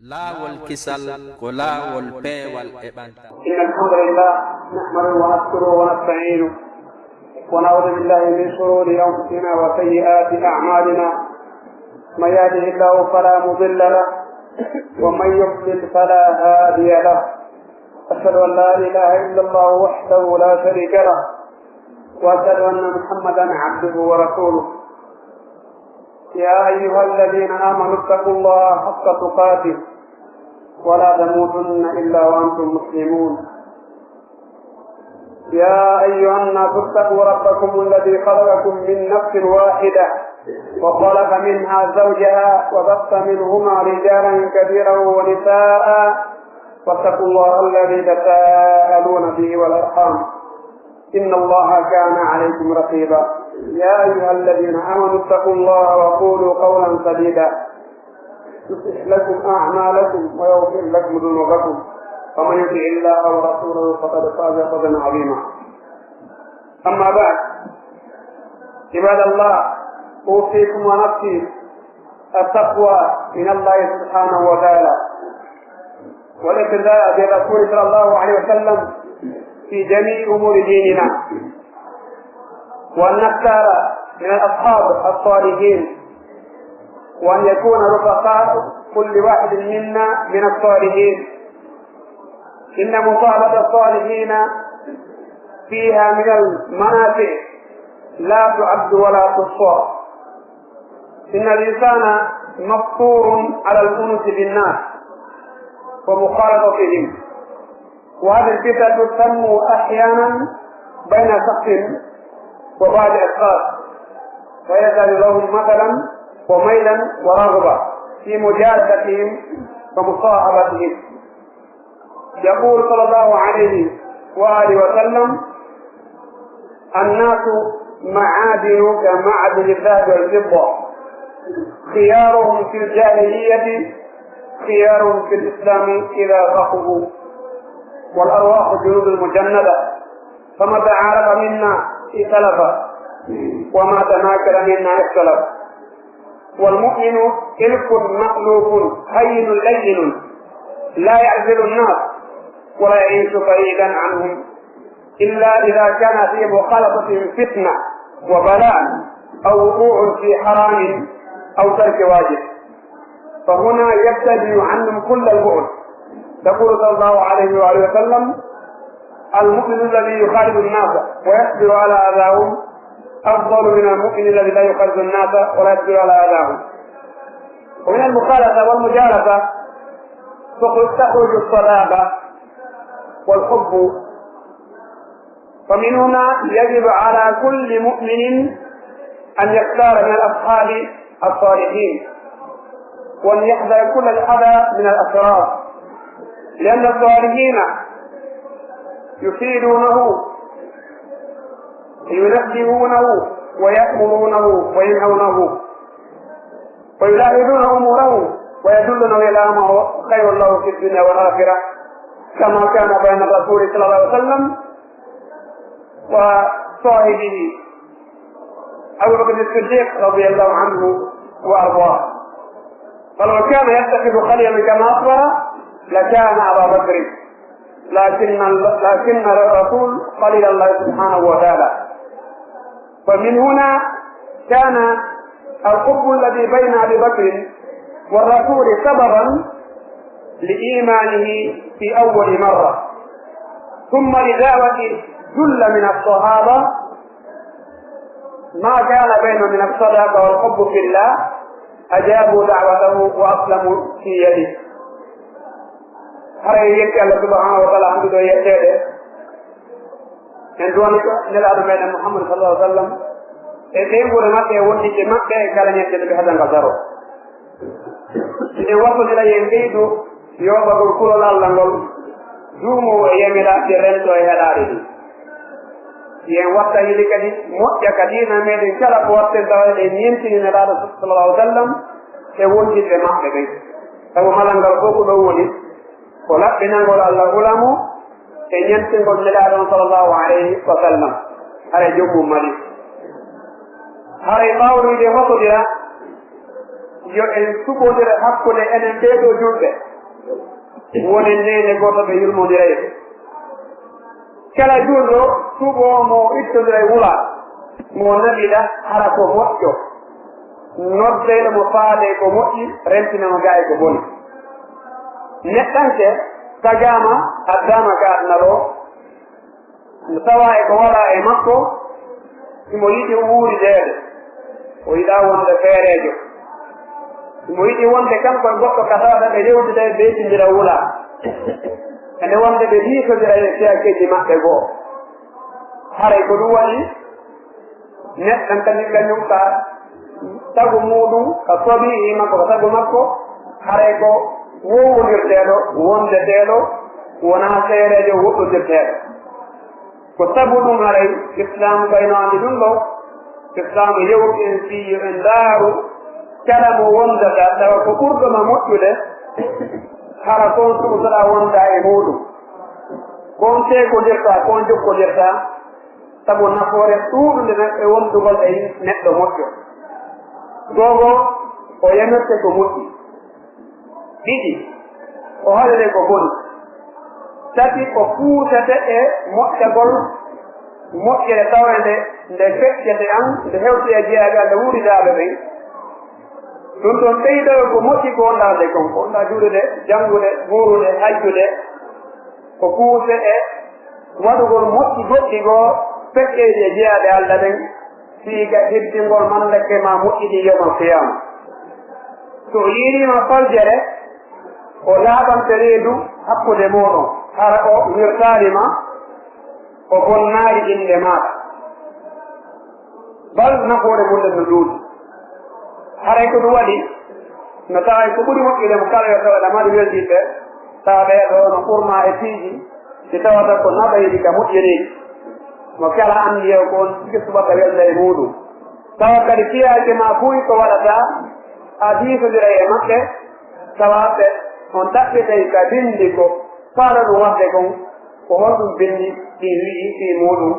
laawol kisal ko laawol peewal e ɓanta. إن الحمد لله نحمده ونشكره ونستعينه ونعوذ بالله من شرور أنفسنا وسيئات أعمالنا من يهده الله فلا مضل له ومن يضلل فلا هادي له أشهد أن لا إله إلا الله وحده لا شريك له وأشهد أن محمدا عبده ورسوله يا أيها الذين آمنوا اتقوا الله حق تقاته ولا تموتن إلا وأنتم مسلمون يا أيها الناس اتقوا ربكم الذي خلقكم من نفس واحدة وخلق منها زوجها وبث منهما رجالا كثيرا ونساء واتقوا الله الذي تساءلون به والأرحام إن الله كان عليكم رقيبا يا أيها الذين آمنوا اتقوا الله وقولوا قولا سديدا يصلح لكم أعمالكم ويغفر لكم ذنوبكم ومن يطع الله ورسوله فقد فاز فوزا عظيما. أما بعد عباد الله أوصيكم ونفسي التقوى من الله سبحانه وتعالى والاقتداء برسول صلى الله عليه وسلم في جميع أمور ديننا وأن نختار من الأصحاب الصالحين وأن يكون رفقاء كل واحد منا من الصالحين. إن مصاحبة الصالحين فيها من المنافع لا تعد ولا تحصى. إن الإنسان مفطور على الأنس بالناس ومخالطتهم، وهذه الفتنة تنمو أحيانا بين شخص وبعض أشخاص ويزال لهم مثلا وميلا ورغبة في مجالستهم ومصاحبتهم. يقول صلى الله عليه وآله وسلم: الناس معادن كمعدن الذهب والفضة، خيارهم في الجاهلية خيارهم في الإسلام إذا فقهوا، والأرواح جنود المجندة، فما تعارف منا ائتلف وما تناكر منا اختلف. والمؤمن إلف مخلوق هين لين لا يعزل الناس ولا يعيش بعيدا عنهم إلا إذا كان في مخالطة فتنة وبلاء أو وقوع في حرام أو ترك واجب، فهنا يبتدئ عنهم كل البعد. يقول صلى الله عليه وآله وسلم: المؤمن الذي يخالط الناس ويصبر على أذاهم أفضل من المؤمن الذي لا يخالط الناس ولا يصبر على أذاهم. ومن المخالطة والمجالسة تخرج الصداقة والحب. فمن هنا يجب على كل مؤمن أن يختار من الأصحاب الصالحين وأن يحذر كل الحذر من الأسرار، لأن الصالحين يفيدونه ينبهونه ويأمرونه وينهونه ويلاحظون أموره ويدلونه إلى ما هو خير له في الدنيا والآخرة، كما كان بين الرسول صلى الله عليه وسلم وصاحبه أبو بكر الصديق رضي الله عنه وأرضاه. فلو كان يتخذ خليلا كما أخبر لكان أبا بكر، لكن الرسول خليل الله سبحانه وتعالى. ومن هنا كان الحب الذي بين أبي بكر والرسول سببا لإيمانه في أول مرة، ثم لدعوة جل من الصحابة ما كان بينهم من الصداقة والحب في الله أجابوا دعوته وأسلموا في يده. هذا يكفي الله سبحانه وتعالى عنده يده en duwani ko nelaɗo meɗen Muhammad sallallahu alaihi wa sallam e ɗengure maɓɓe wondike maɓɓe e kala ñettede ɓe haɗanga daro ɓe wattodira yen ɓeydu yoɓagol kulol Allah ngol duumo e yamiraɓe rento e heɗaɗe ɗi. yen watta yiɗi kadi moƴƴa kadina meɗen kala ko watten tawa ɗe ñentini nelaɗo sallallahu alaihi wa sallam e wondidɓe maɓɓe ɓen, sabu malal ngal fof ko ɗo woni ko laɓɓinangol Allah ulamu e ñentingol nelaɗon sallallahu alayhi wa sallam haray jommum mali. haray ɓawɗoyde hottodira yo en suɓodira hakkude enen ɓeeɗo julɓe woni nene goto ɓe yurmodirayɓe kala julɗo suɓomo ittodira e wula mo naɓiɗa hara ko moƴƴo noddeɗo mo faade ko moƴƴi rentinamo ga e ko boni neɗɗanke tagama addama ka aduna ɗo tawa e ko waɗa e makko imo yiɗi wuurideede o yiɗa wonde feerejo imo yiɗi wonde kanko e goɗɗo ka tawata ɓe yewtide ɓeytindira wula ene wonde ɓe hiisodira e fiyakeji maɓɓe goo haray ko ɗum waɗi neɗɗan kadi kañum ka tagu muɗum ka sobii makko ka tagu makko haray ko wowondirteɗo wondeteɗo wona seerejo woɗɗodirteɗo ko sabu ɗum haray islamu kayno andi ɗum ɗo islamu yewti en fiyo en ndaaru kala mo wondata tawa ko ɓurɗoma moƴƴude hara kon suɓotoɗa wonda e muɗum kon tekodirta kon jokkodirta sabu nafoore ɗuuɗude e wondugol e neɗɗo moƴƴo gogo o yamirte ko moƴƴi ɗiɗi o haɗire ko boni tati o fuusete e moƴƴagol moƴƴere tawende nde feccete an nde hewti e jeyaɓe Allah wuuridaɓe ɓen ɗum ɗon ɓeydoyo ko moƴƴi ko wondade kon ko wonda juurude janngude muurude hajjude ko fuuse e waɗugol moƴƴi goɗɗi goo fecceji e jeyaɓe Allah ɓen siiga hiddingol mandake ma moƴƴiɗi yoma qiyama so yiirima faljere o laaɓante reedu hakkude moɗon hara o wirtarima o bonnaari inde maɗa bal nafoore munden no duuɗi haray ko ɗum waɗi no tawa ko ɓuri moƴƴude mo kala yo tawa ɗamaɗi weldiɓe tawa ɓeeɗo no ɓurma e piiji si tawata ko naɓayɗi ka moƴƴiriɗi mo kala anndi yew ko on sigi subaka welda e muɗum tawa kadi fiyaake ma fuyi ko waɗata a diisodira e maɓɓe tawaɓe on taɓɓitay ka bindi ko faala ɗum wadde kon ko honɗum bindi ɗi wi'i fi muɗum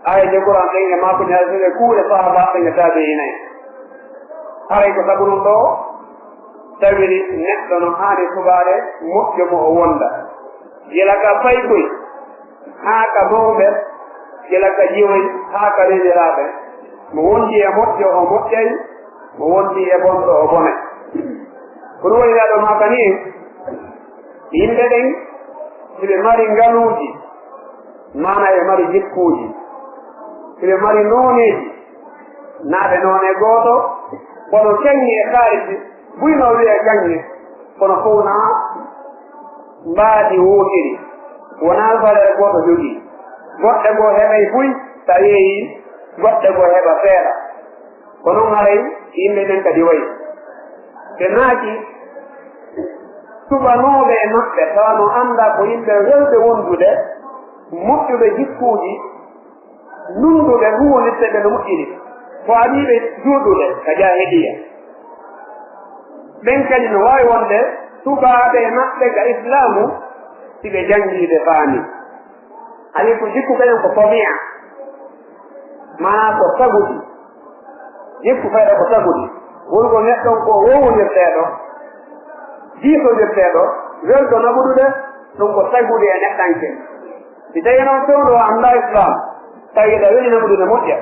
aya jogoran ɗen e makoni hae kuuɗe sahabaɓe nge taabe inayi haray ko sabu ɗum ɗo tawiri neɗɗo no haani subaade moƴƴo mo o wonda gila ka faykoy haa ka mawɓe gila ka jiwoy haa ka reniraaɓe mo wondi e moƴƴo o moƴƴay mo wondi e bonɗo o bone ko ɗum waɗiraɗo maaka ni yimɓe ɗen siɓe mari ngaluuji mana ɓe mari jikkuuji siɓe mari nooneeji naaɓe noone gooto kono keŋŋi e kaalisi buyno wiye kaŋŋe kono fof na mbaadi wootiri wonaa valere gooto jogii goɗɗe goo heɓay buy so a yeeyi goɗɗe goo heɓa feeɗa ko noon haray yimɓe ɓen kadi wayi ɓe naaki suɓanooɓe e maɓɓe tawa no annda ko yimɓe wewɓe wondude moƴƴuɓe jikkuuji nunduɓe huwonirteɓe no moƴƴiri ko aɗiɓe juuɗude ka jahiliya ɓen kadi no waawi wonde subaaɓe e maɓɓe ka islamu siɓe janngiide faami ali ko jikku kañum ko fomia mana ko tagudi jikku fayɗa ko tagudi wonko neɗɗon ko wowonirteeɗo jiisonirteeɗo welɗo naɓudude ɗum ko tagude e neɗɗanke si tawi noon fewɗo o annda islam tawiɗa weli naɓudude moƴƴa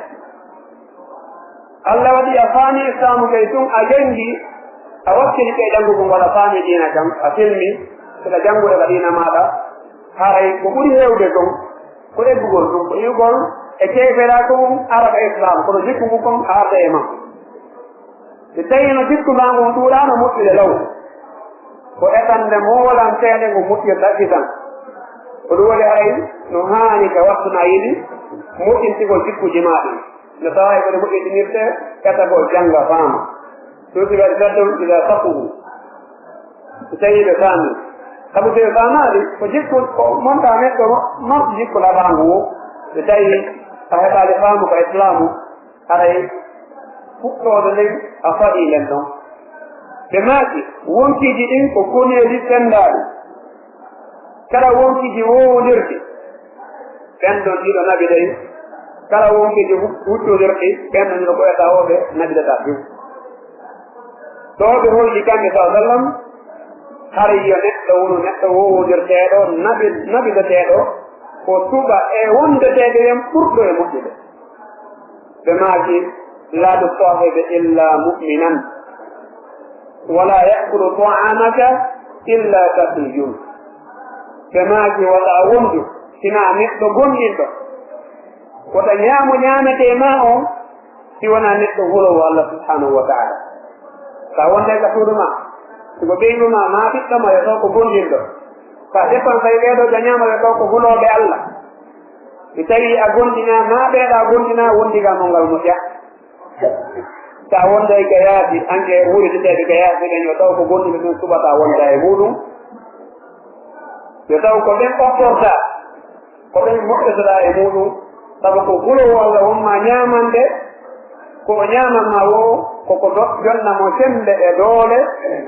Allah waɗi a faami islamu kay tun a janngi a wakkili kay janngugo ngol a faami diina kam a filmi saɗa janngude ka diina maɗa haray ko ɓuri heewde kon ko eggugol ɗum ko iwgol e keefera ko mum araka islam kono jikku ngu kon arda e makko si tawi no jikku ma ngun ɗuuɗano moƴƴude law ko etande moolanteɗe ngo moƴƴirta isan ko ɗum waɗi haray no haani ka wattuna yiɗi moƴƴintigol jikkuji maɗi no tawa kode moƴƴitinirte etagol jannga faama suuti waɗi gaddum ila safuhu so tawi ɓe faami sabu so ɓe faamaɗi ko jikku ko monta neɗɗo non jikku laɓangu wo so tawi a heɓaali faamu ko islamu haray fuɗɗoode nden a faɗii nden ɗon ɓe maaki wonkiiji ɗin ko koneeji senndaaɗi kala wonkiiji wowondirɗi ɓen ɗon ɗiɗo naɓi ɗay kala wonkiiji huccodirɗi ɓen ɗon ɗiɗo ɓoyata oɓe naɓidata ɗum ɗo ɓe holli kamɓe sa sallam hari yo neɗɗo wono neɗɗo wowodirteeɗo nabidateeɗo ko suɓa e wondeteede yen ɓurɗo e moƴƴude ɓe maaki la tusahibe illa muminan wala yakulu ta'amaka illa taqiyun ɓe maaki wata wondu sina neɗɗo gonɗinɗo wota ñaamo ñaamete ma on si wona neɗɗo hulowo Allah subhanahu wa taala sa wonde ka suudu ma siko ɓeynuma ma ɓiɗɗoma yo taw ko gonɗinɗo sa déppense ay ɓeeɗo dañama yo taw ko huloɓe Allah mi tawi a gonɗina ma ɓeeɗa gonɗina wondiga mo ngal moƴƴa sa wonday ka yaasi anke wuuriteteɓe ka yaasi ɗen yo taw ko gonɗuɓe ɗum suɓata wonda e muɗum yo taw ko ɓen ɓoftorta ko ɓen moƴƴotoɗa e muɗum sabu ko hulowo Allah wonma ñamande ko ñamanma wo koko jonnamo sembe e doole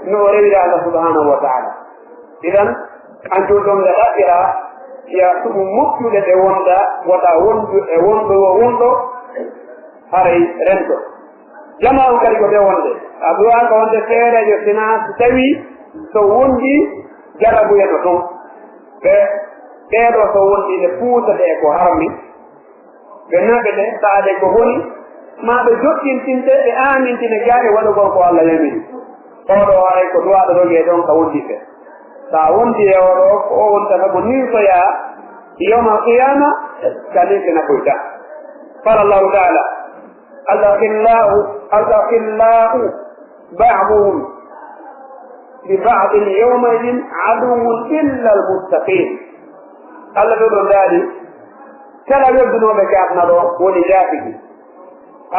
no o rewira Allah subhanahu wa taala idan anjum ɗon nde ɗaɓɓira ya ɗum moƴƴude ɗe wonda wota wondu e wonɗo wo wonɗo haray rento jama on kadi ko ɓe wonde a duwanka wonde feerejo sina so tawi so wondi jarabuyeno toon ɓeeɗo so wondi ɓe puusate e ko harmi ɓe naɓe ɗe saade ko honi ma ɓe joɗɗintinte ɓe aanintine jaaɓe waɗugol ko Allah yamiri oɗo haray ko duwaɗo rogee ɗon ka wondi fe sa wondi e oɗo ko o wontata ko nirtoya yawma alqiyama kanintina koyta qala Allahu taala الأخلاء بعضهم لبعض يومئذ عدو إلا المتقين الله يقول ذلك كلا يبدو بكاتنا ولجاته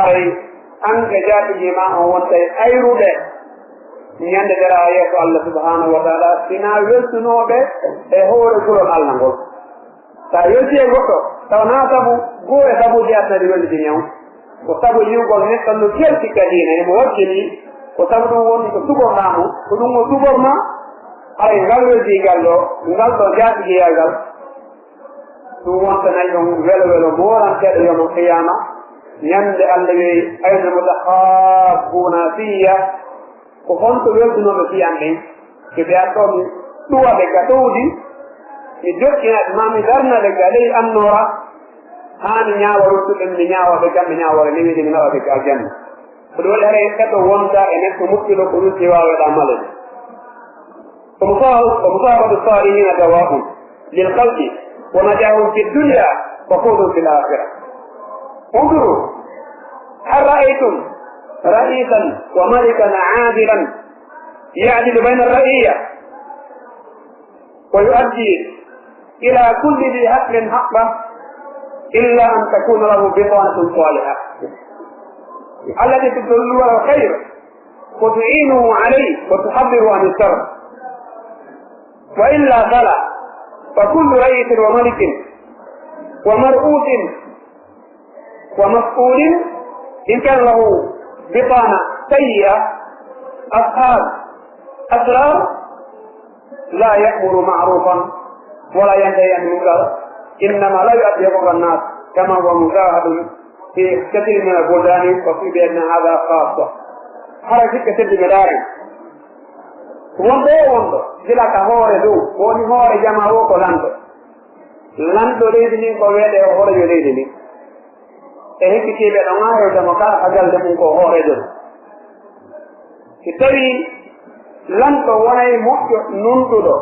أي أنك جاته ما هو أي رده ñande dara yeso Allah subhanahu wa ta'ala sina weltunoɓe e hoore kulol Allah ngol sa yelti e goɗɗo taw na sabu goo e sabuji adnadi weldi ñaw ko sabu yiwgol neɗɗo no kelti kadina emo wakkili ko sabu ɗum woni ko suɓornamo ko ɗum o suɓorma hay ngal weldigal ɗo ngal ɗo jatigiya ngal ɗum wontanayi ɗon welo welo moranteɗo yawma alqiyama ñande Allah wi ayna mutahabbuna fiya ko honto weldunoɓe fiyan ɗen so ɓe atɗo mi ɗuwaɓe ga ɗowdi mi joƴƴinaɓe ma mi darnaɓe ga ley annora hani ñaawa ruttuɗen mi ñaawaɓe gamɓe ñaawore lewide mi nawaɓe ga aljanna ko ɗum waɗi haray ɗeɗɗo wonda e neɗɗo muɗɗiɗo ko rutti waweɗa malade ومصاحبة الصالحين دواء للخلق ونجاهم في الدنيا وفوز في الآخرة انظروا هل رأيتم رئيسا وملكا عادلا يعدل بين الرعية ويؤدي إلى كل ذي حق حقه إلا أن تكون له بطانة صالحة التي تدل على الخير وتعينه عليه وتحذره عن الشر وإلا فلا فكل رئيس وملك ومرؤوس ومسؤول إن كان له بطانة سيئة أصحاب أسرار لا يأمر معروفا ولا ينتهي عن المنكر إنما لا يؤدي حقوق الناس كما هو مشاهد في كثير من البلدان وفي بلادنا هذا خاصة حركة كثير من المدارس wondo sila ka hoore dow woni hoore jama o ko lanɗo leydi ndin ko weeɗe o hoorejo leydi ndin e hekkitiɓe ɗo ŋaayodemo kala ka galde mum ko hoorejo ɗum si tawi lanɗo wonay moƴƴo nunɗuɗo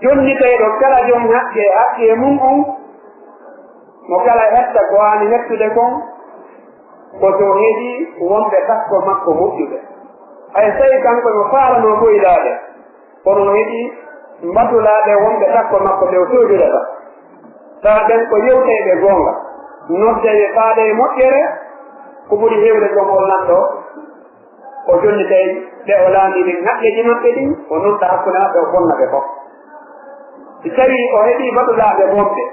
jonniteɗo kala joom haqqe mum on mo kala hetta ko hani hettude kon ko so heeɗi wonɓe takko makko moƴƴuɓe hay tawi kanko mo faalano boylaaɓe kono no heeɗi mbatulaaɓe wonɓe takko makko ɓe o soodurata tawa ɓen ko yewteɓe goonga noddeɓe faaɗe e moƴƴere ko ɓuri heewde ɗon o lanɗo o jonni tawi ɓe o laandi ɗin haqqeji maɓɓe ɗin o nodda hakkunde maɓɓe o bonnaɓe fof si tawi o heeɗi mbatulaaɓe bonɓe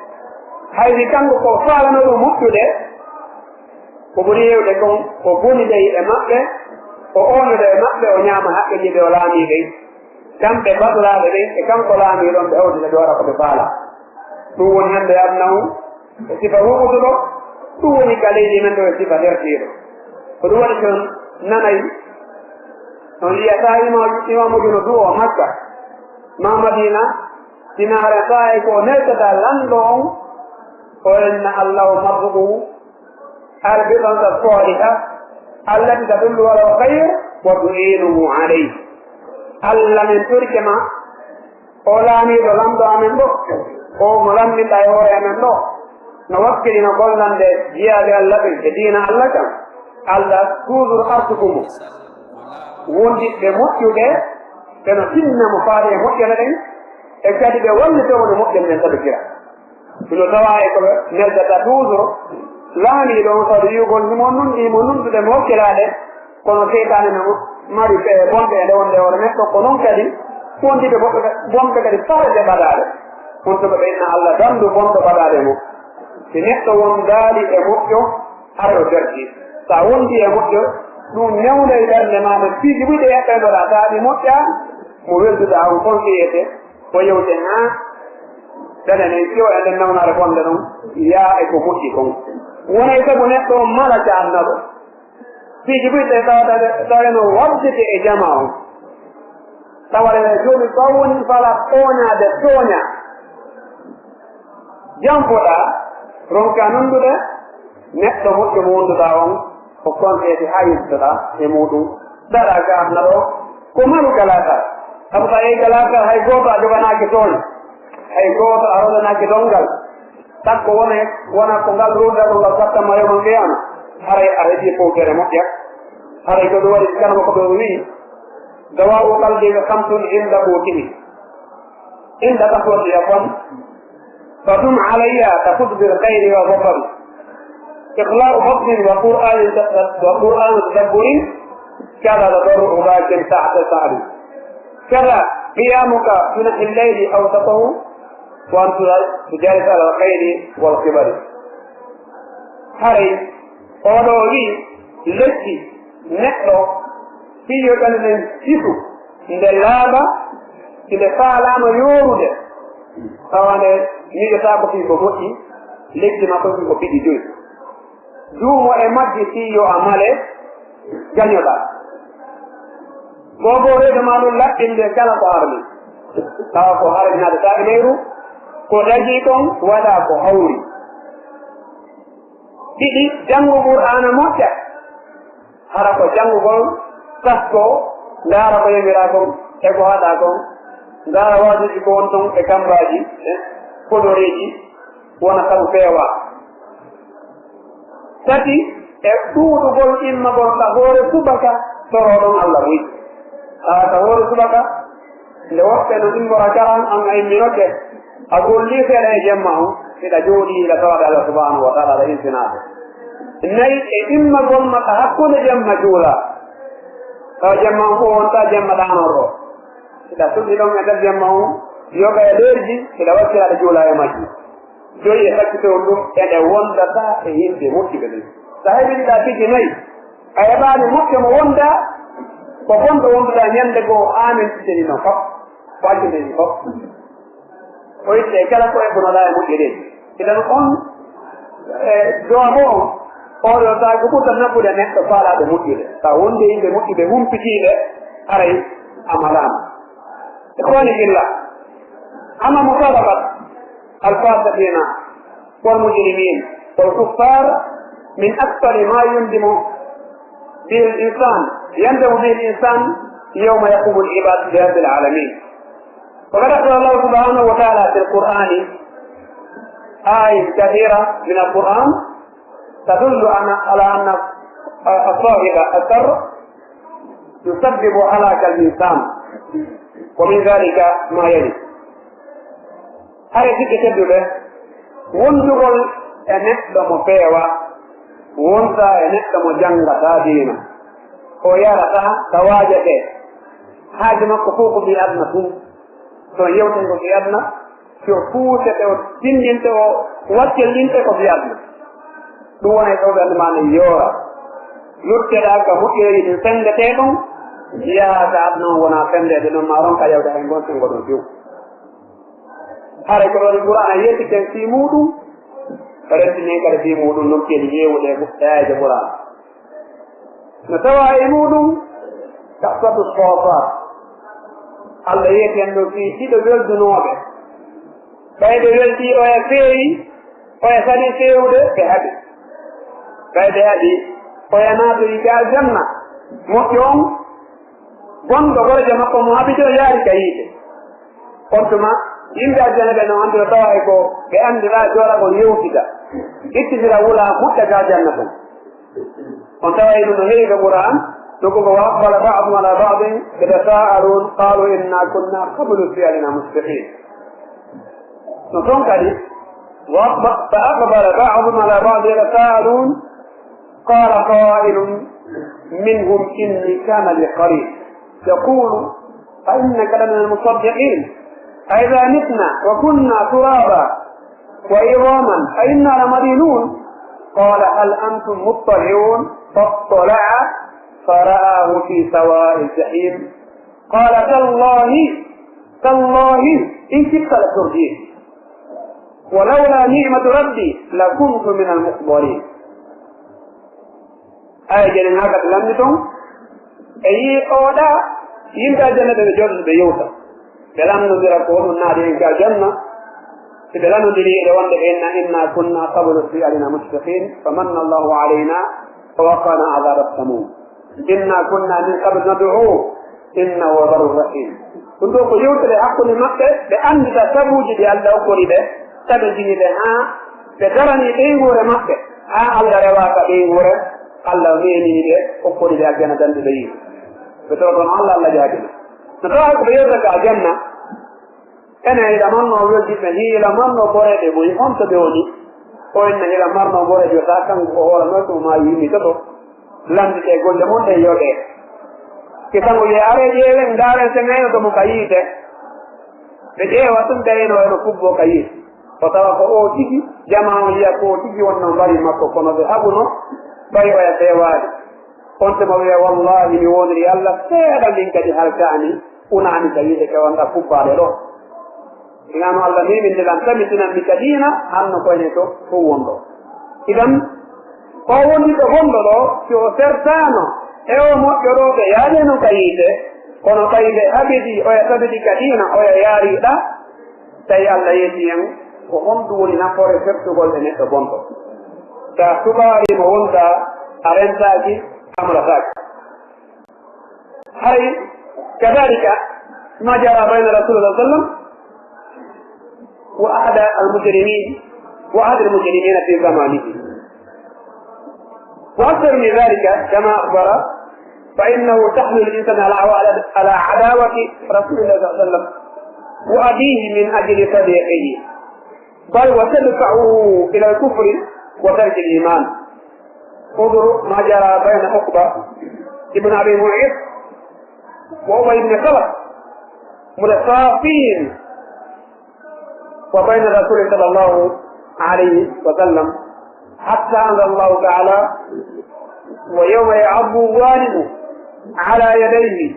haysi kanko ko faalano ɗum moƴƴude ko ɓuri heewde kon o boni tawi e maɓɓe o onoɗo e maɓɓe o ñaama haqqeji ɓe o laami ɗen kamɓe batulaaɓe ɗen e kanko laami ɗon ɓe hawdita ɓe waɗa ko ɓe faala ɗum woni hannde adnahu e sifa huɓutuɗo ɗum woni ka leydi men ɗo e sifa hertiiɗo ko ɗum waɗi ton nanayi on yiya sa imamuji no duwo Makka ma madina dinare sae ko nettata lando on o inna allahu marzuquhu arbitatan saliha allati tadullu ala alkhayr wa tu'inuhu alayhi. Allah min turkema o laamiɗo lamɗo amen ɗo o mo lamminɗa e hoore amen ɗo no wakkilino gollande jiyaade Allah ɓen e diina Allah kam Allah toujours artukumo wondiɓe moƴƴuɓe ɓeno tinna mo faade e moƴƴana ɗen e kadi ɓe wallitomo no moƴƴan men saɗokira sino tawa e koɓe neldata toujours laamiɗo on sawde yugol himo nunɗimo nunɗude mo hokkiraɗe kono seytane no mari bonɓe e nde wonde hoore neɗɗo ko noon kadi wondiɓe bonɓe kadi faade baɗaɗe on soɓe ɓe inna Allah dandu bonɗo baɗaɗe mum si neɗɗo wondaali e moƴƴo ara o derdi sa wondi e moƴƴo ɗum newle ɓernde maɗa piiji ɓuyɗe heɓɓeɗoɗa taaɗi moƴƴa mo welduɗa on kon fiyete o yewte ha ɗanene ƴew e nden nawnare bonde ɗon yaa e ko moƴƴi kon wonay sabu neɗɗo o mala cannaɗo piiji ɓuyɗe taweno waddete e jama on taware joni so woni fala tooñade tooña jampoɗa ronka nanndude neɗɗo moƴƴo mo wonduɗa on ko konteete ha yettoɗa e muɗum daɗa garna ɗo ko maru galakal sabu sa yehi galakal hay gooto a joganaki tooña hay gooto a rodanaki dongal takko wona ko ngal ruda ɗo ngal sattanma yoman qiyama haray a heeɓi fowtere moƴƴa haray ko ɗum waɗi kanama ko ɗo wi dawa'u qalbika kamtun inda ɓotihi inda kaswati yafon فدم عليها تفوز بالخير والظفر إخلاء بطن وقرآن تدبر كذا تضر باكر ساعة سعد كذا قيامك من الليل أوسطه وأن تجالس على الخير والخبر هري أولوي لتي نحن في يوكالين سيسو ندلابا كدفاع لama يورده tawane miijata ko fii ko moƴƴi leggi ma ko fii ko piɗi joyi juumo e majji si yo a male gañoɗa gogo reedo ma ɗum laɓɓinde kala ko harmi tawa ko harminade saɓineyru ko dagi ɗon waɗa ko hawri ɗiɗi janngo qur'ana moƴƴa hara ko janngugol sasko ndaara ko yemira kon e ko haɗa kon ngara waajuji ko won ton e kambaji kodoreji wona sabu feewa tati e ɗuuɗugol immagol ka hoore subaka toroɗon Allah wi ka hoore subaka nde woɓɓe no immora karan an a imminoke a golli feeɗa e jemma on iɗa jooɗi iɗa tawaɗe Allah subhanahu wa taala aɗa insinade nayi e immagol makka hakkude jemma juula tawa jemma on fof wonta jemma ɗanon ɗo iɗa suɓɗi ɗon e nder jemma on yoga e leerji iɗa wakkiraɗe juula e majji joyi e sakkitewol ɗum eɗe wondata e yimɓe moƴƴuɓe ɗin sa heɓiniɗa tigi nayi a heɓani moƴƴo mo wonda ko bonɗo wonduɗa ñande goo amin titeni noon fof ko acciteni fof o yitte kala ko ebbunoɗa e moƴƴe ɗin iɗan on joomo on oɗo sa ko ɓurta nabbude neɗɗo faalaɓe moƴƴude sa wonde yimɓe moƴƴuɓe humpitiɓe aray amalama إخواني في الله أما مطالبة الفاسقين والمجرمين والكفار من أكثر ما يندم به الإنسان يوم يقوم العباد برب العالمين وقد أخبر الله سبحانه وتعالى في القرآن آية كثيرة من القرآن تدل على أن الصاحب الشر يسبب هلاك الإنسان ومن ذلك ما يلي هاي فيك تدل وندغل neɗɗo mo feewa wonta e neɗɗo mo janngata diina o yarata tawaajete haaji makko fof ko mbi adna tum so yewten ko mbi adna so fuutete o tindinte o waccellinte ko mbi adna ɗum wona e ɗowɓe adna ma ne yoora lutteɗa ka moƴƴeeri ɗin fendete ɗon yahata adna on wona fendede ɗon ma ronka yewde hay gonsengo ɗon fiw hare ko ɗon qur'ana yettiten fii muɗum restini kadi fii muɗum nokkeeli yeewuɗe eyaje qur'ana no tawa e muɗum kasatu sofat Allah yeti en ɗo fi ɗiɗo weldunoɓe ɓayde weldi oya feewi oya sani fewude ɓe haaɓi ɓayde haaɓi oya naatoyi ga janna moƴƴo on gonɗo gorje makko mo haɓi to yaari ka yiide on tuma yimɓe aljana ɓe no andira tawa e ko ɓe andira jooɗagol yewtida ittidira wula huɗɗa ga janna ton on tawa e ɗum no heewi ɓe ɓura an نقول وأقبل بعضهم على بعض يتساءلون قالوا إنا كنا قبل في أهلنا مشفقين. نصون كذي فأقبل بعضهم على بعض يتساءلون قال قائل منهم إني كان لي قريب يقول أئنك لمن المصدقين أئذا متنا وكنا ترابا وعظاما أئنا لمدينون قال هل أنتم مطلعون فاطلع فرآه في سواء الجحيم قال تالله إن كدت لتردين ولولا نعمة ربي لكنت من المحضرين. أي جنين هكذا لم يتم أي أولا يمكن جنة بجوز بيوتا بلام نزل قول النار إنك جنة بلام نزل إلوان إنا كنا قبل في أهلنا مشفقين فمن الله علينا ووقانا عذاب السموم إنا كنا من قبل ندعوه إنه بر رحيم. كنت قيوت لأقل مكة بأن تسبوج بأن أقول به تبجني بها بترني بيغور مكة الله رواك بيغور الله ميني به أقول به أجنة بيه بترون الله جاهدنا نتراك بيوتك أجنة أنا إذا مرنا ويجب هي إذا مرنا بورد بوي هم تبيوني وإن إذا مرنا بورد يتاكم وهو لمسه ما يمي تطو landite golle mon ɗe yoɗe ke tango ye are ƴeewen ndaren semeno tomo ka yiite ɓe ƴeewa tum ɓeyno eno kubbo ka yiite o tawa ko o tigi jama o yiya ko o tigi wonno mbari makko kono ɓe haɓuno ɓayi oya feewaade on temo wiya wallahi mi woniri allah seeɗa min kadi halkani unani ka yiite ke wonɗa kubbaɗe ɗo igano allah mimindilan tamitinan mi kadina hanno koyne to fof wonɗo idan o woni ɗo gonɗo ɗo si o sertano e o moƴƴo ɗo ɓe yaadeno ka yiite kono tawi ɓe haɓidi oya tabiti ka diina oya yaariɗa tawi allah yeeti en ko honɗum woni nafoore sertugol e neɗɗo gonɗo sa suɓaari mo wonta a rentaki amrataki hay kadalika ma jara bayna rasulullah sallam wa ahada almujrimina fi zamanihi وأكثر من ذلك كما أخبر فإنه تحمل الإنسان على عداوة رسول الله صلى الله عليه وسلم وأبيه من أجل صديقه بل وتدفعه إلى الكفر وترك الإيمان. انظروا ما جرى بين عقبة ابن أبي معيط وأبي بن خلف متصافين وبين الرسول صلى الله عليه وسلم حتى أنزل الله تعالى ويوم يعض الظالم على يديه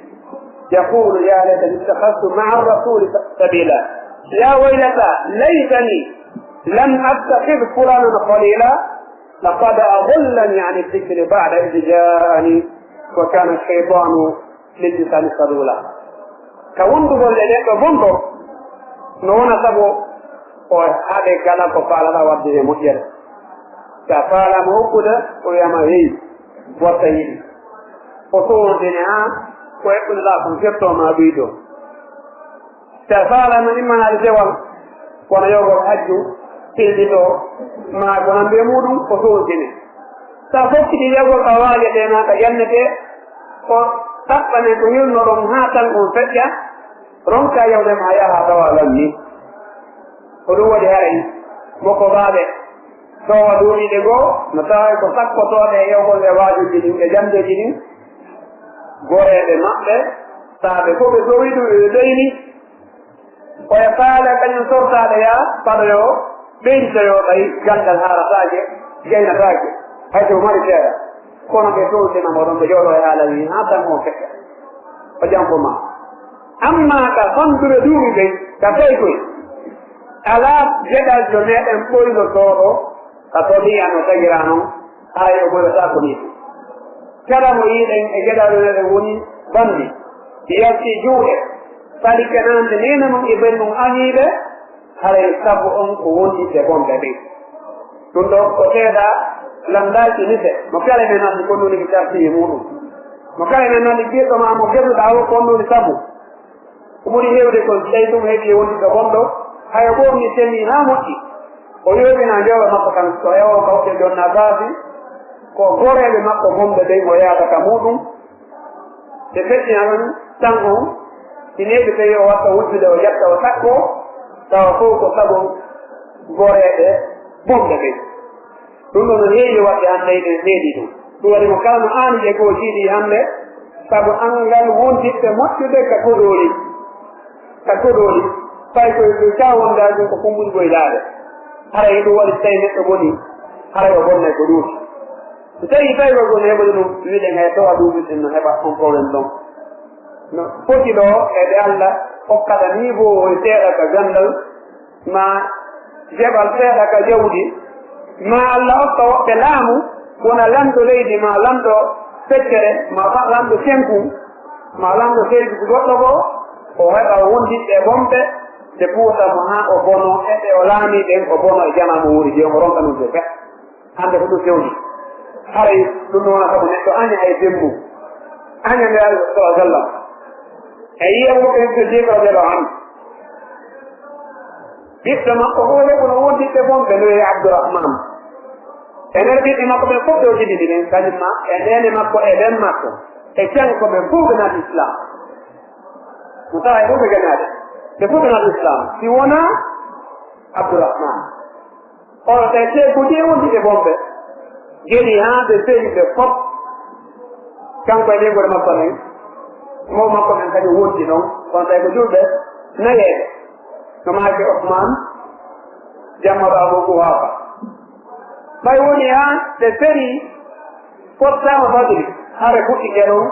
يقول يا ليتني اتخذت مع الرسول سبيلا يا ويلتى ليتني لم أتخذ فلانا خليلا لقد أضلني عن الذكر بعد إذ جاءني وكان الشيطان للإنسان خذولا كوندو بولدك بوندو نونا سبو وهذا كلام قال وابدي مجرد كفالا موكودا وياما هي وطيب وصول دنيا ويقول لكم كفتو ما بيدو كفالا من إما الجوال وانا يوغو الحج تلدتو ما كنا بيمودو وصول دنيا تفوك دي يوغو القواجة دينا كجنة وتقبل كنين رمهاتا ونفتيا رمكا يوغم حياها طوالا ودو وجهاري مقبابة sowa duuɗiɗe goo no tawa ko sakkotoɗe e yewgolɓe waajuji ɗin e jamdeji ɗin goreɓe maɓɓe saaɓe fof ɓe sowiɗum ɓe ɓeyni oya faala kañum sortaɗe ya paɗoyo ɓeyditoyo ɓay gandal haarataake gaynataake hayso mari seeɗa kono ɓe sowtinamo ɗon ɓe jooɗo e haala wi ha tan o feƴƴa o jampo ma amma ka fanduɓe duuɓi ɓey ka tawi koy ala jeɗal jo meɗen ɓoynotoɗo ka toɗi ano tagira noon haa yo ɓoyata ko ni kala mo yiɗen e geɗal meɗen woni bandi yalti juuɗe sali kenande nena non e bennum añiɓe haray sabu on ko wonɗiɓe bonɓe ɓe ɗum ɗo ko seeɗa lamdaki nise mo kala men andi ko noni ki tarti e muɗum mo kala men andi ɓiɗɗo ma mo geɗuɗa o ko noni sabu ko ɓuri hewde ko tawi ɗum heeɓi e wonɗiɓe bonɗo hayo goo mi tenni ha moƴƴi o yoɓina jewɓe makko tan so ewo kawɓe jonna baasi ko goreɓe makko bonɓe ɓey mo yaada ka muɗum te feƴƴina ɗon tan on ineɓe tawi o watta wujjude o ƴetta o sakko tawa fof ko sabu goreɓe bonɓe ɓey ɗum ɗo no heewi waɗde hannde eɗen heeɗi ɗum ɗum waɗi mo kala no aani e goo jiiɗi hannde sabu anngal wondiɓɓe moƴƴude ka koɗoli fay koye ɗo cawonda ɗum ko kumbuɗi ɓoylaade haray ɗum waɗi so tawi neɗɗo boni haray o bonnay ko ɗuuti so tawi tawi ko goni heɓude ɗum wiɗen hay tawa ɗuuɓiɗen no heɓa on probléme ɗon no foti ɗo eɓe Allah hokkata niveau e seeɗa ka gandal ma jeɓal seeɗa ka jawdi ma Allah hokka woɓɓe laamu wona lamɗo leydi ma lamɗo feccere ma lamɗo tenku ma lamɗo seydi goɗɗo ko o heɓa wondiɓɓe bonɓe te puuta mo ha o bono eɓe o laami ɗen o bono e jama mo woni jeymo ronka ɗum de fe hande ko ɗum fewni haray ɗum ɗo wona sabu neɗɗo aña hay demmu aña nde Allah sallah sallam e yiya woɓɓe heɓɓe jeegoɗeɗo an ɓiɗɗo makko o heɓuno wondiɓɓe bonɓe ndoye Abdourahmane e nder ɓiɓɓe makko ɓe fof ɓe o jiɗiɗi ɗen kañumma e ndene makko e ɓen makko e canko ɓe fof ɓe naati islam mo tawa e fof ɓe gañaade ɓe fof ɓe naati islam si wona Abdourahmane oɗo tawi ceekuji e wondiɓe bonɓe geɗi ha ɓe feewi ɓe fof kanko e ɗegore makko nen mo makko men kañum wondi noon kono tawi ko julɓe nayeɓe no maaki Ousmane jammaɗo Abou Kuhafa ɓay woni ha ɓe feri fottama Badri hare fuɗɗi ɗeɗon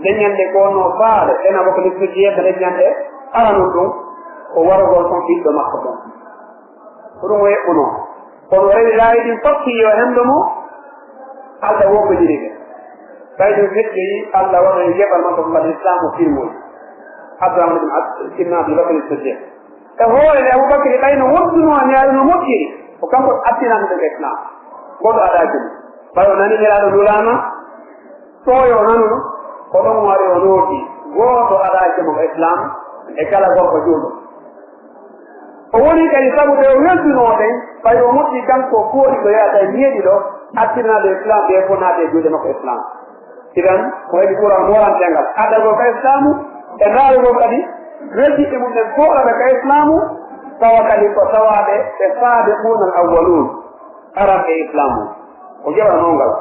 leññande ko no faare ena boko liftuji yebbe leññande aranum ɗum o warogol ton ɓiɗɗo makko ɗon ko ɗum o yeɓɓuno kono rewi laawi ɗin fofti yo hemdo mo Allah woɓɓodiri ɓe ɓay ɗum feƴƴoyi Allah waɗa yeɓal makko ko mbaɗa islam o firmoyi Abdourahmane ibn Abi Bakr as-Siddiq e hoore nde Aboubacry ɓayno wonduno ñaari no moƴƴiri ko kanko attinande ɓe islam goɗɗo aɗaji ɗum ɓay o nani nelaɗo lulama toyo nanuno ko ɗon wari o nooti goto aɗaji mo ko islam e kala gorko juuɗo o woni kadi sabu ɓe o weldunoɗen ɓay o moƴƴi kanko koori ɗo yahata yeeɗi ɗo attinade islam ɓe fo naate juuɗe makko islam idan ko heɓi ɓuran morantengal aɗago ka islamu e ndaarugo kadi weldiɓe mumɗen foɗaɓe ka islamu tawa kadi ko tawaɓe ɓe faaɓe ɓunal awwalun aran e islamu ko jeɓanongal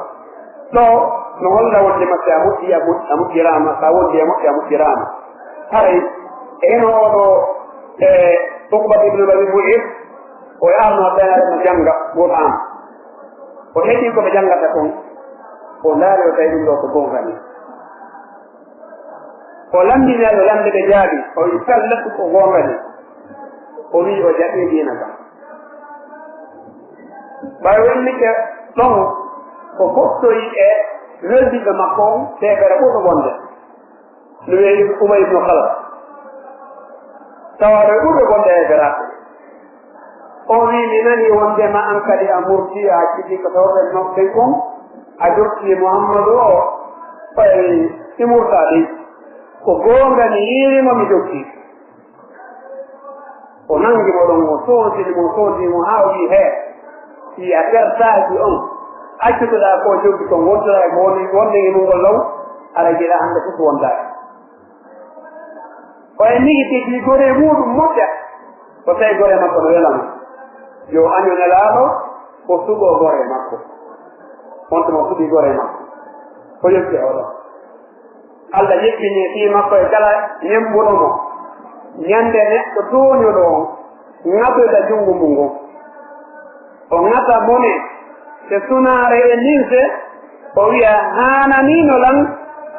ɗo no holla wonde makke a moƴƴi a moƴƴirama sa wondi a moƴƴi a moƴƴirama haray eno oɗo e Uqbat ibn Abi Mu'ayt o arno ɓenare no janga Qur'an o heeɗi koɓe jangata kon o laari o tawi ɗum ɗo ko gongani o lambinaɗo lamde ɓe jaabi o wi sallat ko gongani o wi o jaɓi dina kam ɓay wonnike ɗon ko foftoyi e weldiɓe makko on teɓere ɓurɗo wonde no weyi Ubay ibnu Khalaf tawaɗo e ɓurɗo wonde e beraɓe o wi mi nani wondema an kadi a murti a hakkiti ko tawɗen noɓɓen kon a jotti Muhammadu o ɓay imurtaɗi ko goonga mi yiirimo mi jokki o nangimo ɗon o soodimo haa o wi hee si a pertaaki on accutoɗaa ko joggi kon wontoɗaa e wondege mum ngol law aɗa jiɗa hannde fof wondaaki o en nigitiki gore muɗum moƴƴa ko tawi gore makko no welamo yo año nelaaɗo o suɓoo gore makko on tuma suɓi gore makko o yotti oɗo Allah yeɓɓini fii makko e kala ñembuɗo mo ñande neɗɗo tooñuɗo on ŋatoyta junngo mum ngon o ŋata bone te sunaare e ninse o wiya haananino lan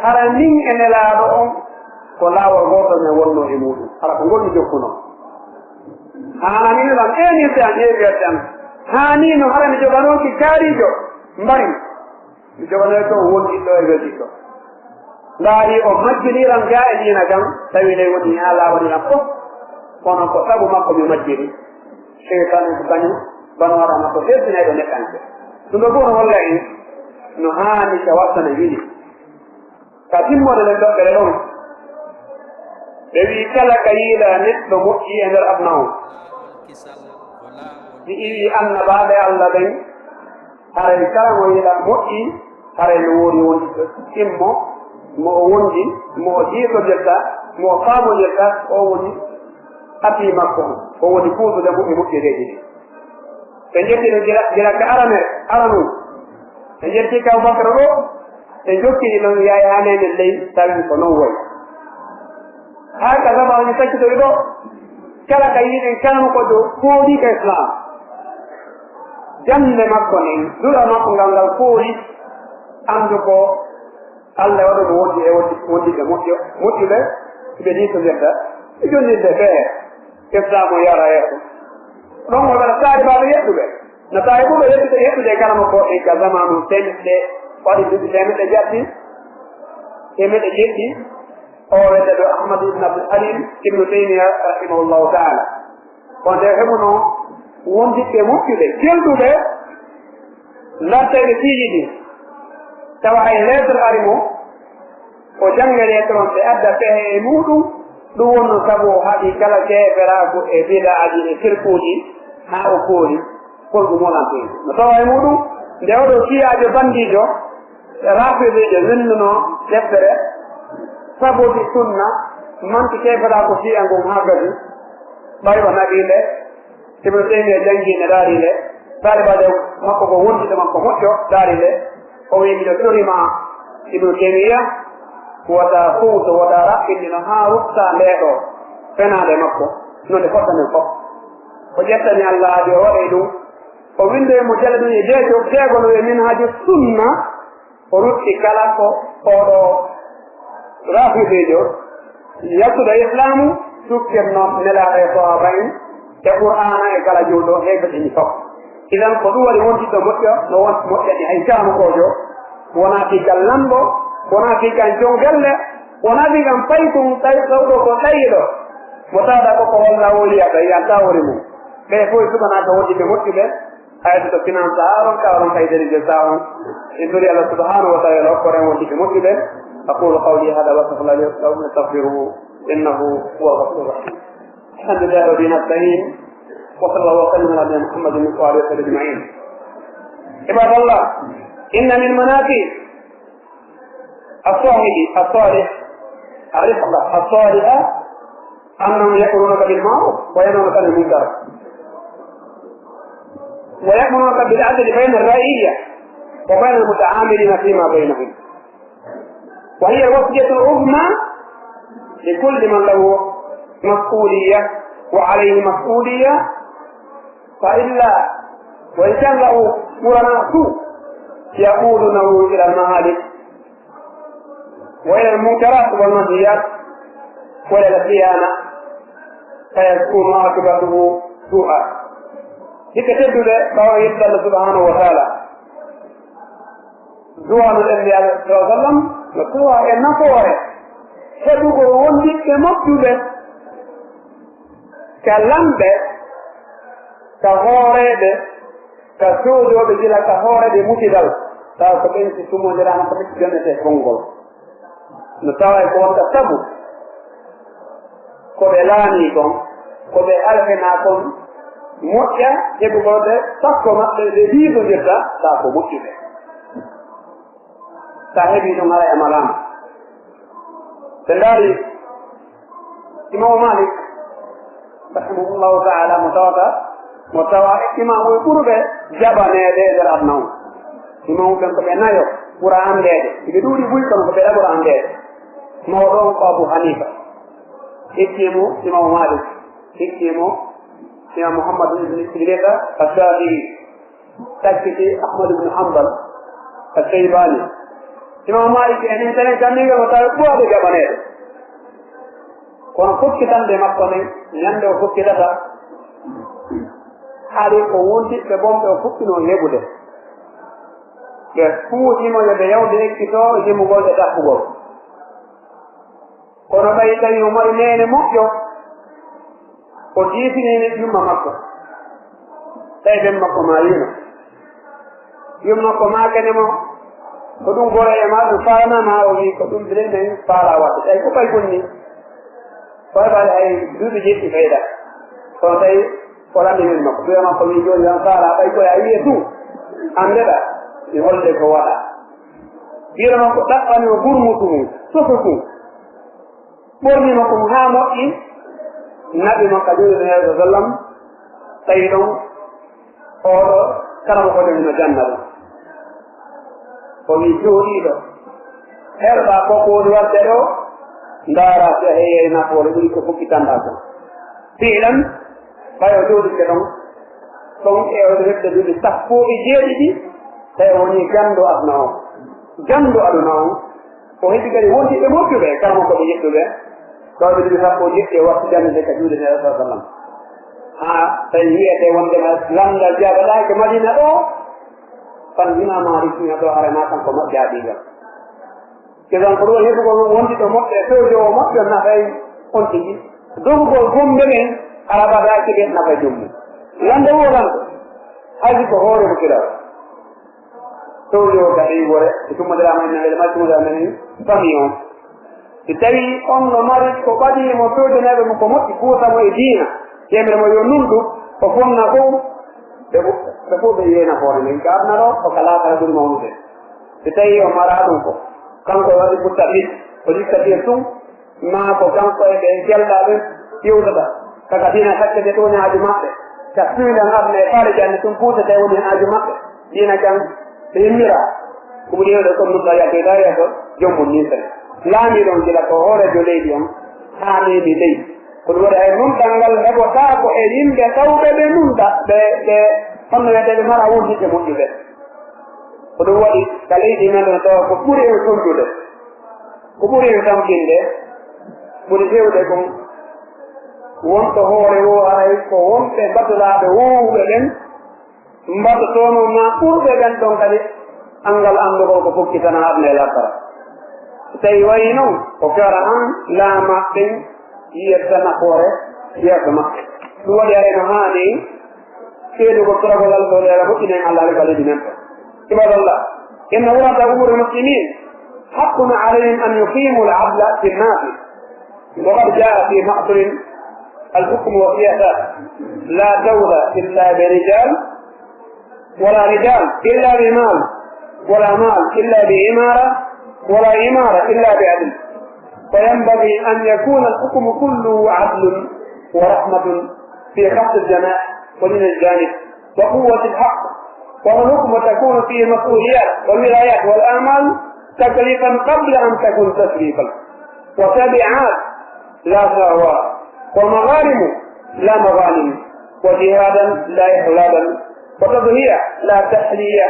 hara nin e nelaaɗo on ko laawol gooto men wonno e muɗum hara ko ngol mi jokkuno haananino lan ninse an ƴeewiyerte an haanino hara mi joganooki kaariijo mbari mi joganoy to wonɗiɗɗo e welɗiɗɗo ndaari o majjiniran jaa'idiina kam tawi ley woni haa laawanina fof kono ko sabu makko mi majjiri cheytane ko kañum bano waɗa makko fertineɗo neɗɗanke ɗum ɗo fof no holla en no haani ka wattana yiɗi ka timmode len ɗoɓɓere ɗon ɓe wi kala ka yiila neɗɗo moƴƴi e nder adna o si iwi annabaaɓe allah ɓen haray kala mo yiila moƴƴi haray no woodi wondi timmo mo o wondi mo o jiitodirta mo o faamodirta o woni atii makko o woni fuusude mo e moƴƴereeji ɗi ɓe jettino gila ka aranu ɓe jetti ka Abubakar ɗo ɓe jokkini ɗon yaya hanene ley tawi ko non woy haa ka sabaji sakkitori ɗo kala ka yiɗen kalano ko ɗo foodi ka islam jande makko nen duɗa makko ngal ngal foodi andu ko allah waɗo mo wondi e wondiɓe moƴƴuɓe ɓe ɗiitodirta ɓe jonnirde feere islam o yara yeeso ɗon o waɗa saari mbaɓe yettuɓe no tawi ɓuɓe yettude kala makko e ka zamanu temeɗɗe waɗi duuɓi temeɗɗe jatti temeɗɗe jeɗɗi o wedde ɗo ahmad ibne abdul halim ibnu taymia rahimahullahu taala on nde heɓuno wondiɓɓe moƴƴuɓe kelɗuɓe larteɓe fiiji ɗi tawa hay lettre ari mo o janga lettre on ɓe adda pehe e muɗum ɗum wonno sabu o haɗi kala keeferaku e bidaaji e firkuuji haa o koori kon ɗum wonan no tawa e muɗum nde oɗo siyaajo bandiijo rafidijo winduno deftere sabude sunna manti keefera ko siya ngon haa gadi ɓay o naɓiile ibnu taymia jangiine ɗaariile taalibaade makko ko wondiɗo makko moƴƴo ɗaariile o wi miɗo torima ibnu taymia wota fuuto wota raɓɓindino haa rutta ndeeɗo fenaade makko nonde fottanen fof o ƴettani allah adi o waɗay ɗum o winde mo jala ɗum e jeegol e min haaju sunna o rutti kala ko oɗo rafidijo yattuɗo islamu sukkirno nelaɗo e sahaba en e qur'ana e kala juuɗo heɓetini fof idan ko ɗum waɗi wontiɗɗo moƴƴo no moƴƴani hay kamo kojo wona figal lamɗo wona figan jongelle wona figan paytum tawi ɗowɗo ko ɗayiɗo mo tawɗa koko holla woliyata yiyanta wori mum ɓe fof suɓanaka wonɗiɓe moƴƴuɓe hayde to finance aron kawaron kaydere sa on en dori allah subhanahu wa taala hokkore wonɗiɓe moƴƴuɓe aqulu qawli hada wa astaghfirullahi li wa lakum astaghfiruhu innahu huwa ghafurur rahim alhamdulillahi rabbil alamin wa sallallahu wa sallam ala muhammadin wa alihi wa sahbihi ajma'in ibadallah inna min manaqib الصالح الرفقة الصالحة أنهم يأمرونك بالمعروف وينهونك عن المنكر ويأمرونك بالعدل بين الرعية وبين المتعاملين فيما بينهم وهي الوصية العظمى لكل من له مسؤولية وعليه مسؤولية فإلا وإن كان له قرناء سوء يقودونه إلى المهالك وإلى المنكرات والمنهيات وإلى الخيانة فيكون عاقبته سوءا لكتبت قول الله سبحانه وتعالى دعاء النبي صلى الله عليه وسلم نقوى النقوى heɓugo wondiɓɓe moƴƴuɓe ka lamɓe ka hooreɓe ka soodoɓe gila ka hooreɓe mutidal tawa ko ɓen si tumodirama ko ɓetti jonnete konngol no tawa ko wonta sabu ko ɓe laani kon ko ɓe alfena kon moƴƴa heɓugode sakko maɓɓe ɓe liidodirta tawa ko moƴƴuɓe sa heɓi ɗum ara e malama ɓe ndaari imamu malik rahimahullahu taala mo tawa imamu e ɓurɓe jaɓaneede e nder adna o imamu ɓen ko ɓe nayo ɓura anndeede ɓe ɗuuɗi ɓuy kono ko ɓe ɗaɓura anndeede mawɗon ko abou hanifa hekkimo imamu malik hekkimo imam mouhammad ibne idrisa ashafii takkiti ahmad ibne hambal ashaybani imam malik enen tenen kanndiga mo tawi ɓuwaɓe jaɓaneede kono fokkitanɓe makko nen ñande o fokkitata haali ko wondiɓɓe bonɓe o fukkino heɓude ɓe fuutimo yoɓe yawde ekkito yimmugol e ɗaɓɓugol kono ɓay tawi o mari nene moƴƴo o jiifinene yumma makko tawi ɓen makko ma yino yummakko ma kene mo ko ɗum goro e ma ɗum faanama o wi ko ɗum bilen men faala wadde tawi ko ɓay gonni faybaade hay duuɓi jeɗɗi feyda kono tawi o lamdi min makko ɓiya makko wi joni tan faala ɓay koye a wiye tout andeɗa mi holde ko waɗa ɓiira makko ɗaɓɓani o gurmutu mum sofotu ɓornima ko ha moƴƴi naɓi makka joni heeso sallam tawi ɗon oɗo kala mo kodemino janna ɗum o wi jooɗiɗo herɗa koko woni wadde ɗo ndaara si a heeye nafoore ɓuri ko fukkitanɗa ko fiilan ɓay o jooɗike ɗon ɗon e oɗo hedde duuɓi sappo e jeeɗiɗi tawi o woni ganndo aduna on ganndo aduna on o heddi kadi wondiɓe moƴƴuɓe kalmo koɓe yeɗɗuɓe ɗoɓe duuɓi sappo jeɗɗi e wattu jannde ka juuɗe neɗo sa sallam ha tawi wiyete wondema landal jaɓaɗake madina ɗo tan winama risina ɗo harana kanko moƴƴaɗigal kesan ko ɗum heɓugo wondiɗo moƴƴe fewjowo moƴƴo nafay on tigi dogugol gombe men arabaɗaki ɓen nafa jommu lande woganko haysi ko hoore mo kiɗaw fewjowo kadi wore e tummodirama ennaele maccumodiramen famille on si tawi on no mari ko ɓaɗimo fewjoneɓe mo ko moƴƴi kuusamo e diina yemre mo yo nunɗu o fonna fof ɓe fof ɓe yeyna hoore men ka aduna ɗo o kala kala ɓuri mawnude si tawi o mara ɗum ko kanko waɗi ɓutta ɓit o jikkati tum ma ko kanko e ɓe gelɗaɓe ƴewtata kaka dina sakkete ɗo ñaaji maɓɓe ka suwinan aduna e faale janne tum puusete woni hen aaji maɓɓe dina kan ɓe yimmira ɗum ɗiwɗo comme nutta yakkeda yeeso jommum ni sen laami ɗon gila ko hoorejo leydi on haa meeɗi leydi ko ɗum waɗi hay numɗal ngal heɓotaa ko e yimɓe tawɓe ɓe numɗa ɓe honno wiyete ɓe mara wondiɓe moƴƴuɓe ko ɗum waɗi ka leydi men ɗon tawa ko ɓuri en tontude ko ɓuri en tamkinde ɓuri hewde kon wonto hoore wo aray ko wonɓe mbaddulaaɓe wowɓe ɓen mbaddotono ma ɓurɓe ɓen ɗon kadi anngal anndugol ko fokkitana aduna e lakkara so tawi wayi noon o kara an laama ɓen yiyetta nafoore yeeso maɓɓe ɗum waɗi aray no haani seedugo toragolal ɗo leera moƴƴinen allah ari baledi men ɗo ibadallah inna wurata umuri muslimin haqqun alayhim an yuqimu al-adla fi nnaasi وقد جاء في مأثر الحكم والسياسات لا دولة إلا برجال ولا رجال إلا بمال ولا مال إلا بإمارة ولا إمارة إلا بعدل فينبغي أن يكون الحكم كله عدل ورحمة في خفض الجناح ودين الجانب وقوة الحق والحكم تكون فيه المسؤوليات والولايات والآمال تكليفا قبل أن تكون تسليفا وتبعات لا ثروات ومغارم لا مغانم وجهادا لا إخلادا وتضحية لا تحلية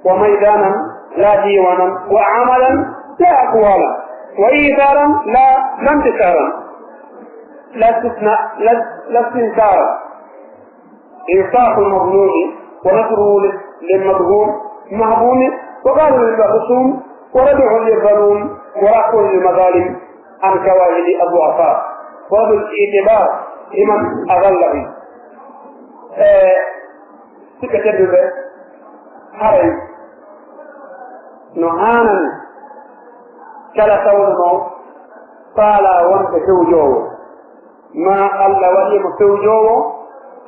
وميدانا لا ديوانا وعملا لا أقوالا وإيثارا لا انتصارا لا استنكارا إنصاف المظلوم ونصره للمظلوم مهضوم وقالوا للمخصوم وردع للظلوم ورفع للمظالم عن كواهد الضعفاء وهذا الاعتبار لمن أظله سكتب حرم نهانا كلا تولنو قال وانت سوجوه ما الله ولي مسوجوه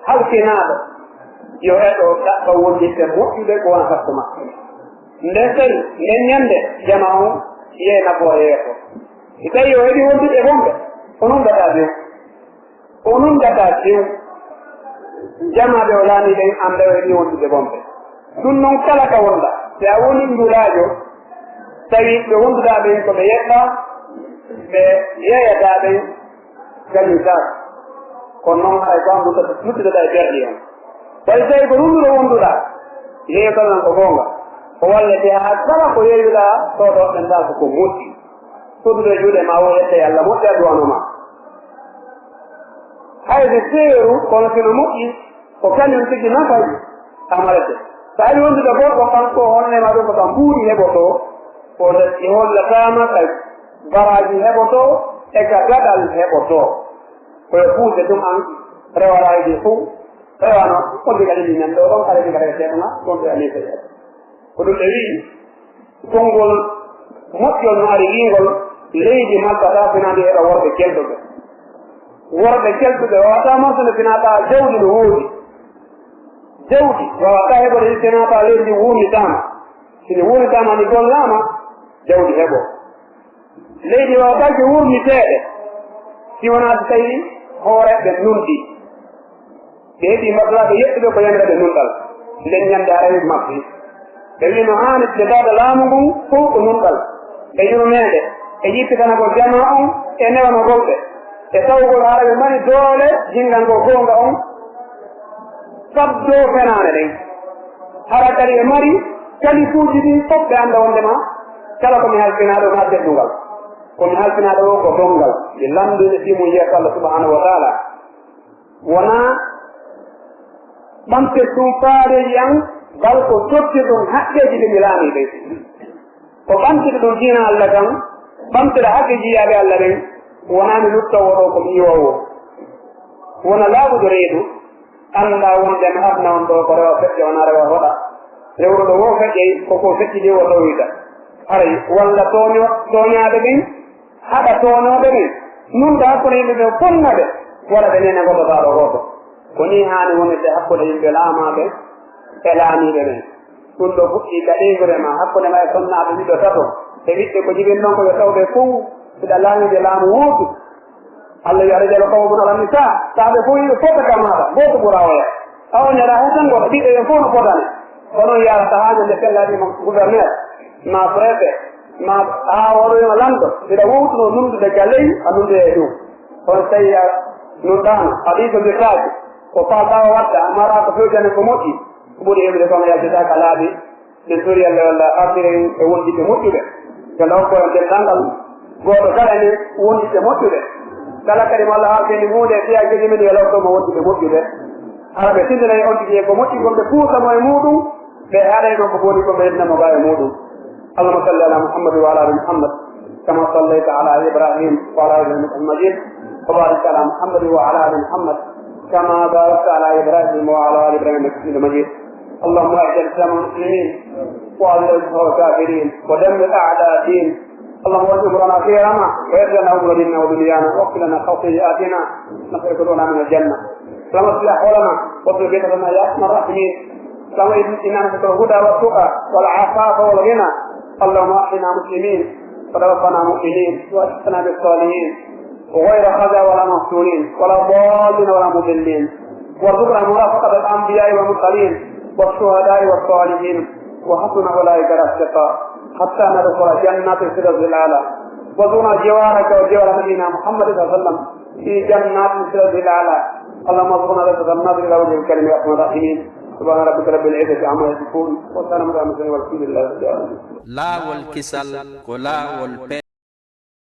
هل كناد يهدو تأبا وجدت مؤيدك وانا فستما ndesen nden ñande jama'u yeena boyeeko si tawi o heɗi wonduɗe bonɓe o nungata bew o nungata bew jamaɓe o laami ɗen anda o heɗi wonduɗe bonɓe ɗum noon kala ka wonda si a woni ndulaajo tawi ɓe wonduɗa ɓen ko ɓe yeɗɗa ɓe yeeyata ɓen gañum sak kono noon hay ko an luttitoɗa e berɗi on tawi tawi ko ɗumɗo wonduɗa yeeyatanan ko goonga o wallete haa kala ko yeeyuɗa toɗoɓen ɗa koko moƴƴi soddude juuɗe ma o yette Allah moƴƴa duwano ma hayde seeru kono sino moƴƴi ko kañum tigi nafay amarete so ari wondude goɗɗo kanko honnema ɗum ko kam mbuuri heɓoto o hollatama kay baraji heɓoto e ka gaɗal heɓoto koye fuude ɗum an rewaraji fuu rewano on diga ɗiɗi nan ɗo ɗon kala diga rewe seeɗoma ɗon ɓe ani feƴe ko ɗum ɓe wii konngol moƴƴol no ari wingol leydi malkata finandi heɗa worɓe kelɗuɓe worɓe kelɗuɓe wawata morsone finata jawdi no woodi jawdi wawata heɓode finata leydi wuurnitama sini wuurnitama ni gollama jawdi heɓo leydi wawatake wurniteɗe si wona so tawi hooreɓe nundi ɓe heeɓi maslaɓe yeɗɗuɓe ko yanreɓe nunɗal nden ñande a rewi mabɓe ɓe wino hani ɓe dada laamu ngun fof ko nunɗal ɓe yurmede e yippitanagol jama on e newano golɓe e tawgol haara ɓe mari doole jingalngol gonga on sabdo fenane ɗen hara kadi ɓe mari kalifuuji ɗi fof ɓe anda wondema kala komi halfinaɗo na teddungal komi halfinaɗo o ko dongal ɓe lamdude simu yeeso Allah subhanahu wa taala wona ɓamte sumpaareji an bal ko totti ɗum haqqeji ɗi mi laami ɓe ko ɓamtide ɗum diina Allah kan ɓamtide haqqe jiyaɓe Allah ɓen wonami luttowo ɗo komi yiwowo wona laaɓude reedu anda wondema adna on ɗo ko rewa feƴƴe wona rewa hoɗa rewru ɗo wo feƴƴey koko feƴƴidi wo ɗowita haray walla toñaɓe ɓen haɗa toñoɓe ɓen nunɗa hakkude yimɓe ɓe fonnaɓe wala ɓe nene goddotaɗo goto ko ni hani wonirde hakkude yimɓe laamaɓe e laamiɓe ɓen ɗum ɗo fuɗɗi gaɗigorema hakkude ma e sonnaɓe ɓiɗɗo tato e ɓiɓɓe ko jibin ɗon koɓe tawɓe fuu siɗa laamide laamu wuutu Allah yo arejalo kawmum ala nisa saaɓe fof yiɓe fotata maɗa goto ɓuura oya a oñaɗa he tan goto ɓiɓɓe ɓen fof no fotane ko noon yarata ha ñande fellaɗima gouverneur ma préfet ma ha waɗoyima lamɗo siɗa wowtuno numdude galey a numdude e ɗum kono tawi a nunɗano a ɗisodirtaki ko falɗawa watta mara ko fewjane ko moƴƴi ko ɓuuri heɓude kono yaltitaka laaɓi ɗen tori Allah walla artire e wondiɓe moƴƴuɓe kala hokkoye dendangal goto kala ni wondiɓe moƴƴuɓe kala kadi mo Allah haalteni hunde fiya jogi men yo lawtoma wondiɓe moƴƴuɓe hara ɓe tindinayi on tigi ko moƴƴi gonɓe puusamo e muɗum ɓe haɗay ɗon ko boni ko ɓe heddinamo ga e muɗum اللهم صل على محمد وعلى ال محمد كما صليت على ابراهيم وعلى ال ابراهيم المجيد وبارك على محمد وعلى ال محمد كما باركت على ابراهيم وعلى ال ابراهيم انك مجيد اللهم اعز الاسلام والمسلمين واذل الكافرين ودمر اعداء الدين اللهم ارزق لنا خيرنا ويغفر لنا ذنوبنا ودنيانا واغفر لنا خطيئاتنا نخرج لنا من الجنه اللهم اصلح احوالنا واصلح بيتنا يا ارحم الراحمين اللهم انا نسالك الهدى والتقى والعفاف والغنى اللهم احينا مسلمين وتوفنا مؤمنين والحقنا بالصالحين وغير خزى ولا مفتونين ولا ضالين ولا مضلين وارزقنا مرافقه الانبياء والمرسلين والشهداء والصالحين وحسن اولئك رفيقا حتى ندخل جنات الفردوس الاعلى وارزقنا جوارك وجوار نبينا محمد صلى الله عليه وسلم في جنات الفردوس الاعلى اللهم ارزقنا رزقا الناظر الى وجه الكريم يا ارحم الراحمين سبحان ربك رب العزة عما يصفون وسلام على المرسلين والحمد لله رب العالمين لا والكسل ولا والبيت